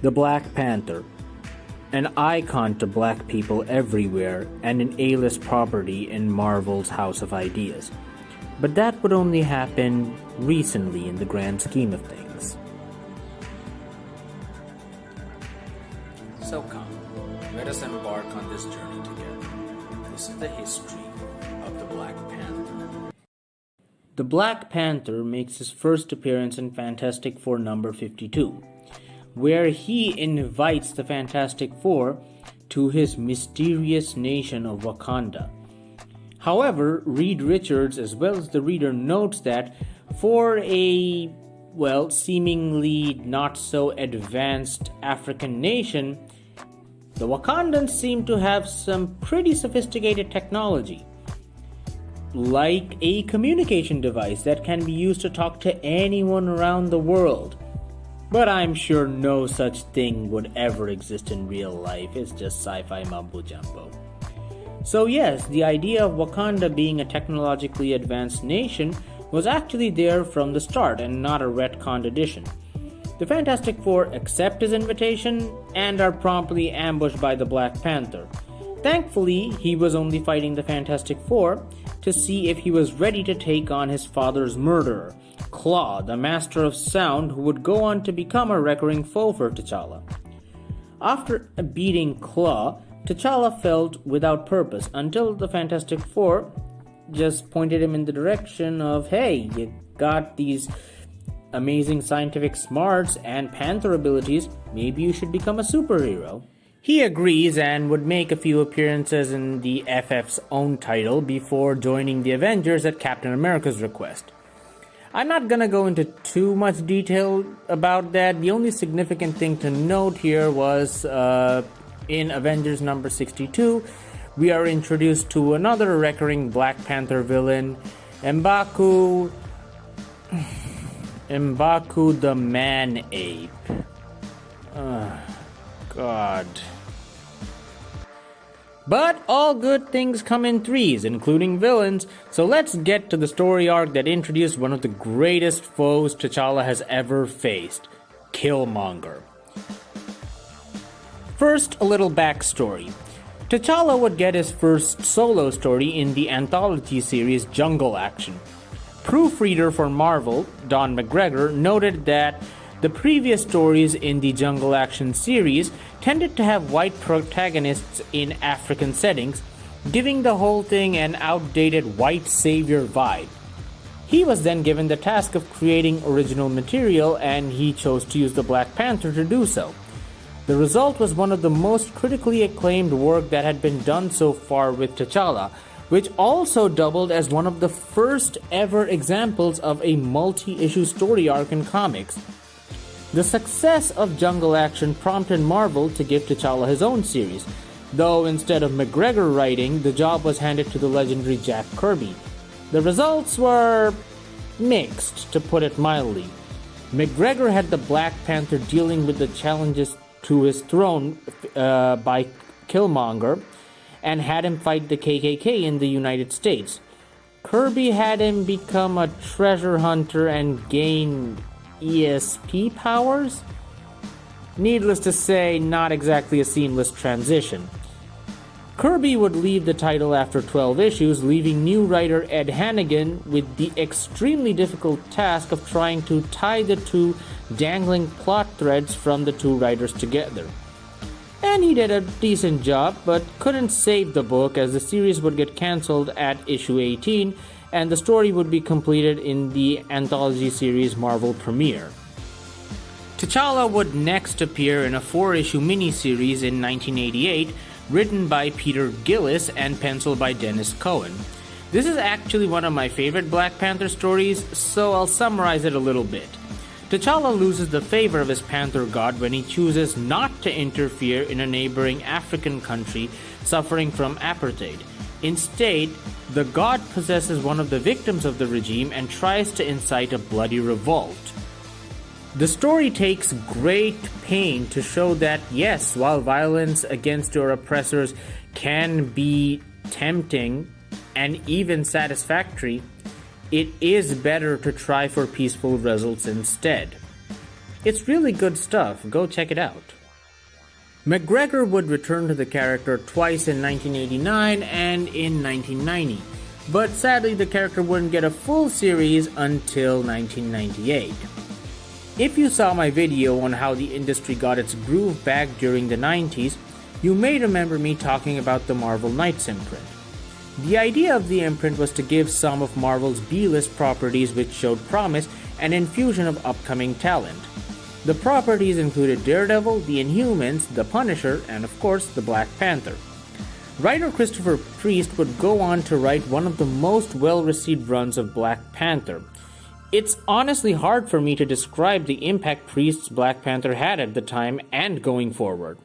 The Black Panther, an icon to black people everywhere and an A-list property in Marvel's House of Ideas. But that would only happen recently in the grand scheme of things. So come, let us embark on this journey together. This is the history of the Black Panther. The Black Panther makes his first appearance in Fantastic Four number 52, where he invites the Fantastic Four to his mysterious nation of Wakanda. However, Reed Richards, as well as the reader, notes that for a, seemingly not so advanced African nation, the Wakandans seem to have some pretty sophisticated technology, like a communication device that can be used to talk to anyone around the world. But I'm sure no such thing would ever exist in real life. It's just sci-fi mumbo-jumbo. So yes, the idea of Wakanda being a technologically advanced nation was actually there from the start and not a retconned addition. The Fantastic Four accept his invitation and are promptly ambushed by the Black Panther. Thankfully, he was only fighting the Fantastic Four to see if he was ready to take on his father's murderer, Claw, the Master of Sound, who would go on to become a recurring foe for T'Challa. After beating Claw, T'Challa felt without purpose until the Fantastic Four just pointed him in the direction of, hey, you got these amazing scientific smarts and Panther abilities, maybe you should become a superhero. He agrees and would make a few appearances in the FF's own title before joining the Avengers at Captain America's request. I'm not gonna go into too much detail about that. The only significant thing to note here was in Avengers number 62, we are introduced to another recurring Black Panther villain, M'Baku the Man-Ape. God. But all good things come in threes, including villains, so let's get to the story arc that introduced one of the greatest foes T'Challa has ever faced, Killmonger. First, a little backstory. T'Challa would get his first solo story in the anthology series Jungle Action. Proofreader for Marvel, Don McGregor, noted that the previous stories in the Jungle Action series tended to have white protagonists in African settings, giving the whole thing an outdated white savior vibe. He was then given the task of creating original material, and he chose to use the Black Panther to do so. The result was one of the most critically acclaimed work that had been done so far with T'Challa, which also doubled as one of the first ever examples of a multi-issue story arc in comics. The success of Jungle Action prompted Marvel to give T'Challa his own series, though instead of McGregor writing, the job was handed to the legendary Jack Kirby. The results were mixed, to put it mildly. McGregor had the Black Panther dealing with the challenges to his throne by Killmonger, and had him fight the KKK in the United States. Kirby had him become a treasure hunter and gain ESP powers? Needless to say, not exactly a seamless transition. Kirby would leave the title after 12 issues, leaving new writer Ed Hannigan with the extremely difficult task of trying to tie the two dangling plot threads from the two writers together. And he did a decent job, but couldn't save the book as the series would get cancelled at issue 18, and the story would be completed in the anthology series Marvel Premiere. T'Challa would next appear in a 4-issue miniseries in 1988, written by Peter Gillis and penciled by Dennis Cohen. This is actually one of my favorite Black Panther stories, so I'll summarize it a little bit. T'Challa loses the favor of his Panther god when he chooses not to interfere in a neighboring African country suffering from apartheid. Instead, the god possesses one of the victims of the regime and tries to incite a bloody revolt. The story takes great pain to show that, yes, while violence against your oppressors can be tempting and even satisfactory, it is better to try for peaceful results instead. It's really good stuff, go check it out. McGregor would return to the character twice in 1989 and in 1990, but sadly the character wouldn't get a full series until 1998. If you saw my video on how the industry got its groove back during the 90s, you may remember me talking about the Marvel Knights imprint. The idea of the imprint was to give some of Marvel's B-list properties which showed promise an infusion of upcoming talent. The properties included Daredevil, the Inhumans, the Punisher, and of course the Black Panther. Writer Christopher Priest would go on to write one of the most well-received runs of Black Panther. It's honestly hard for me to describe the impact Priest's Black Panther had at the time and going forward.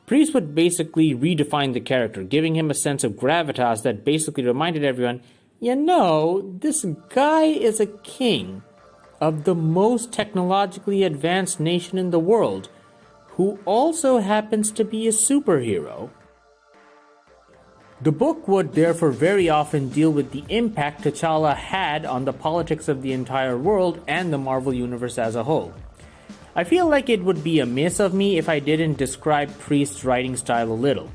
Priest would basically redefine the character, giving him a sense of gravitas that basically reminded everyone, this guy is a king of the most technologically advanced nation in the world, who also happens to be a superhero. The book would therefore very often deal with the impact T'Challa had on the politics of the entire world and the Marvel Universe as a whole. I feel like it would be amiss of me if I didn't describe Priest's writing style a little.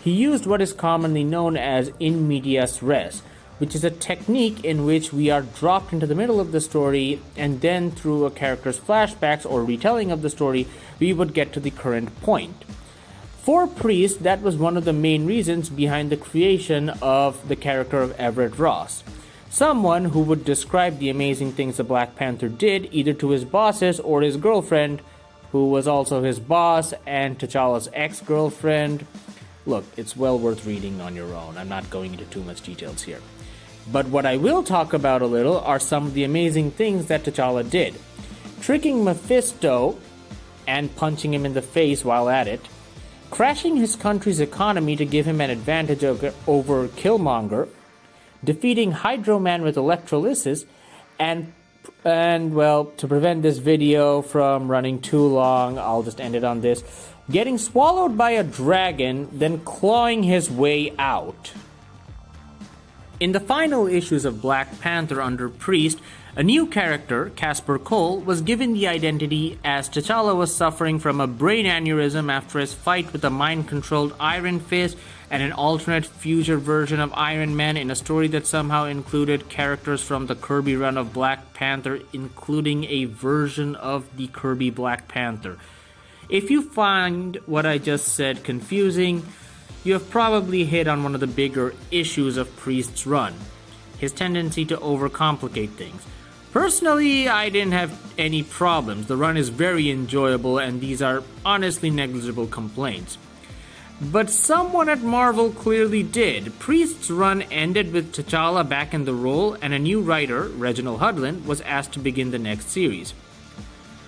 He used what is commonly known as in medias res, which is a technique in which we are dropped into the middle of the story and then through a character's flashbacks or retelling of the story, we would get to the current point. For Priest, that was one of the main reasons behind the creation of the character of Everett Ross. Someone who would describe the amazing things the Black Panther did either to his bosses or his girlfriend, who was also his boss and T'Challa's ex-girlfriend. Look, it's well worth reading on your own. I'm not going into too much details here. But what I will talk about a little are some of the amazing things that T'Challa did. Tricking Mephisto and punching him in the face while at it, crashing his country's economy to give him an advantage over Killmonger, defeating Hydro Man with electrolysis, and to prevent this video from running too long, I'll just end it on this, getting swallowed by a dragon, then clawing his way out. In the final issues of Black Panther under Priest, a new character, Casper Cole, was given the identity as T'Challa was suffering from a brain aneurysm after his fight with a mind-controlled Iron Fist and an alternate future version of Iron Man in a story that somehow included characters from the Kirby run of Black Panther, including a version of the Kirby Black Panther. If you find what I just said confusing, you have probably hit on one of the bigger issues of Priest's run, his tendency to overcomplicate things. Personally, I didn't have any problems. The run is very enjoyable and these are honestly negligible complaints. But someone at Marvel clearly did. Priest's run ended with T'Challa back in the role and a new writer, Reginald Hudlin, was asked to begin the next series.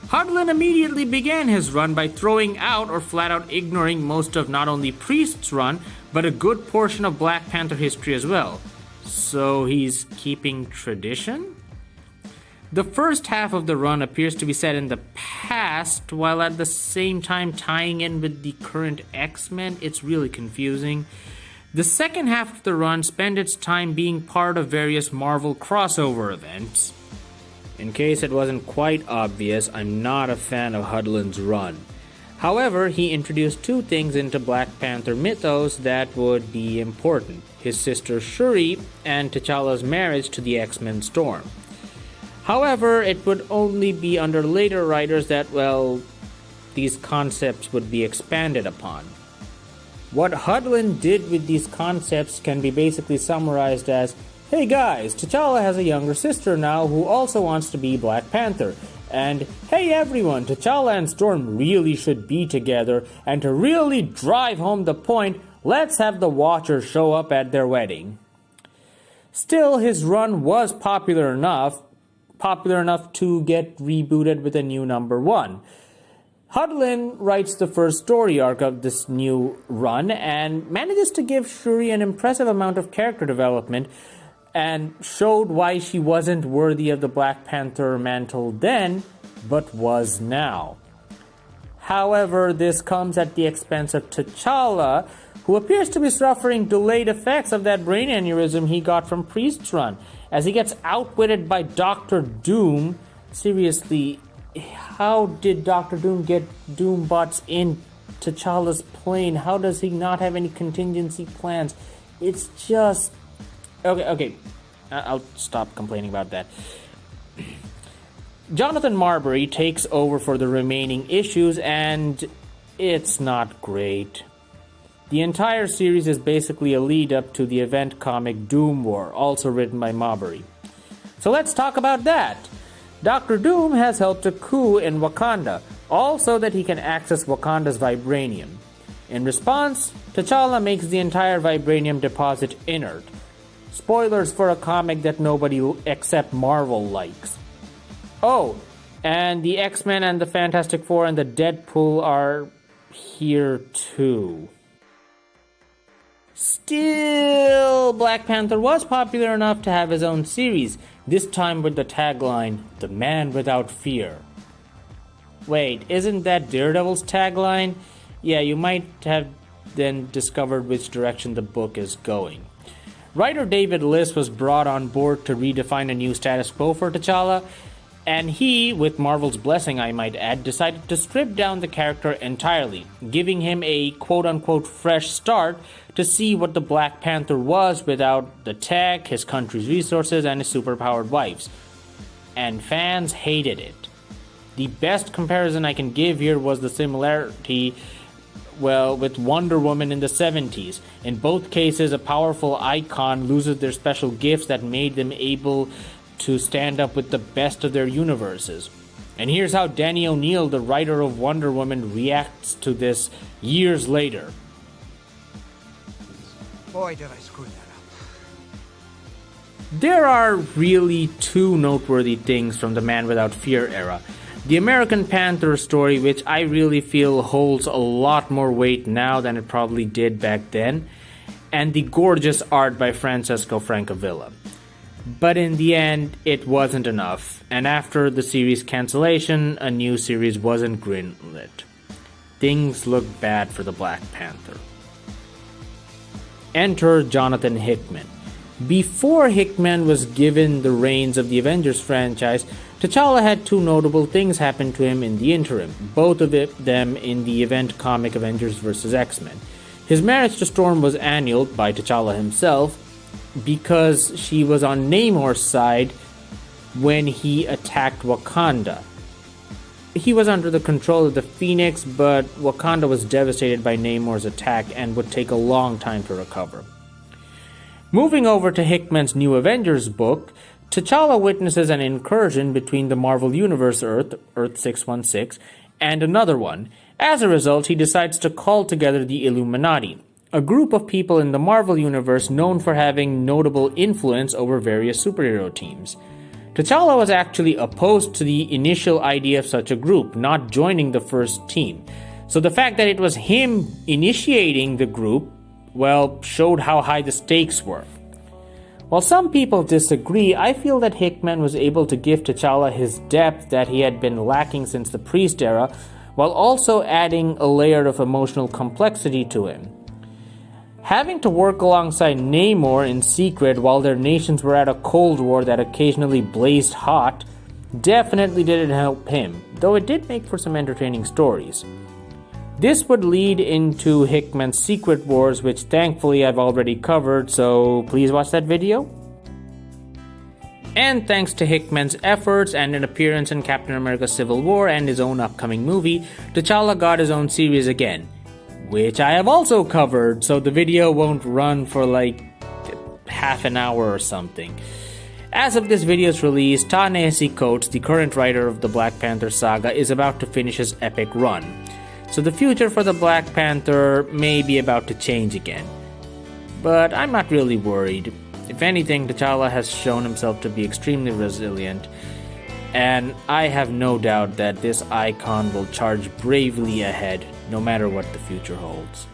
Hudlin immediately began his run by throwing out or flat out ignoring most of not only Priest's run, but a good portion of Black Panther history as well. So he's keeping tradition? The first half of the run appears to be set in the past, while at the same time tying in with the current X-Men. It's really confusing. The second half of the run spent its time being part of various Marvel crossover events. In case it wasn't quite obvious, I'm not a fan of Hudlin's run. However, he introduced two things into Black Panther mythos that would be important: his sister Shuri and T'Challa's marriage to the X-Men Storm. However, it would only be under later writers that, these concepts would be expanded upon. What Hudlin did with these concepts can be basically summarized as, hey guys, T'Challa has a younger sister now who also wants to be Black Panther. And hey everyone, T'Challa and Storm really should be together, and to really drive home the point, let's have the Watcher show up at their wedding. Still, his run was popular enough to get rebooted with a new #1. Hudlin writes the first story arc of this new run and manages to give Shuri an impressive amount of character development and showed why she wasn't worthy of the Black Panther mantle then, but was now. However, this comes at the expense of T'Challa, who appears to be suffering delayed effects of that brain aneurysm he got from Priest's run, as he gets outwitted by Dr. Doom. Seriously, how did Doctor Doom get Doombots in T'Challa's plane? How does he not have any contingency plans? It's just... Okay. I'll stop complaining about that. Jonathan Marbury takes over for the remaining issues, and it's not great. The entire series is basically a lead-up to the event comic Doom War, also written by Marbury. So let's talk about that. Dr. Doom has helped a coup in Wakanda, all so that he can access Wakanda's vibranium. In response, T'Challa makes the entire vibranium deposit inert. Spoilers for a comic that nobody except Marvel likes. Oh, and the X-Men and the Fantastic Four and the Deadpool are here too. Still, Black Panther was popular enough to have his own series, this time with the tagline, "The Man Without Fear." Wait, isn't that Daredevil's tagline? Yeah, you might have then discovered which direction the book is going. Writer David Liss was brought on board to redefine a new status quo for T'Challa, and he, with Marvel's blessing I might add, decided to strip down the character entirely, giving him a quote-unquote fresh start to see what the Black Panther was without the tech, his country's resources, and his superpowered wives. And fans hated it. The best comparison I can give here was the similarity, with Wonder Woman in the 70s. In both cases, a powerful icon loses their special gifts that made them able to stand up with the best of their universes. And here's how Danny O'Neil, the writer of Wonder Woman, reacts to this years later. Boy, did I screw that up. There are really two noteworthy things from the Man Without Fear era. The American Panther story, which I really feel holds a lot more weight now than it probably did back then, and the gorgeous art by Francesco Francavilla. But in the end, it wasn't enough, and after the series cancellation, a new series wasn't greenlit. Things look bad for the Black Panther. Enter Jonathan Hickman. Before Hickman was given the reins of the Avengers franchise, T'Challa had two notable things happen to him in the interim, both of them in the event comic Avengers vs. X-Men. His marriage to Storm was annulled by T'Challa himself because she was on Namor's side when he attacked Wakanda. He was under the control of the Phoenix, but Wakanda was devastated by Namor's attack and would take a long time to recover. Moving over to Hickman's New Avengers book, T'Challa witnesses an incursion between the Marvel Universe Earth 616, and another one. As a result, he decides to call together the Illuminati, a group of people in the Marvel Universe known for having notable influence over various superhero teams. T'Challa was actually opposed to the initial idea of such a group, not joining the first team. So the fact that it was him initiating the group, showed how high the stakes were. While some people disagree, I feel that Hickman was able to give T'Challa his depth that he had been lacking since the Priest era, while also adding a layer of emotional complexity to him. Having to work alongside Namor in secret while their nations were at a Cold War that occasionally blazed hot definitely didn't help him, though it did make for some entertaining stories. This would lead into Hickman's Secret Wars, which thankfully I've already covered, so please watch that video. And thanks to Hickman's efforts and an appearance in Captain America Civil War and his own upcoming movie, T'Challa got his own series again, which I have also covered, so the video won't run for half an hour or something. As of this video's release, Ta-Nehisi Coates, the current writer of the Black Panther saga, is about to finish his epic run. So the future for the Black Panther may be about to change again. But I'm not really worried. If anything, T'Challa has shown himself to be extremely resilient, and I have no doubt that this icon will charge bravely ahead, no matter what the future holds.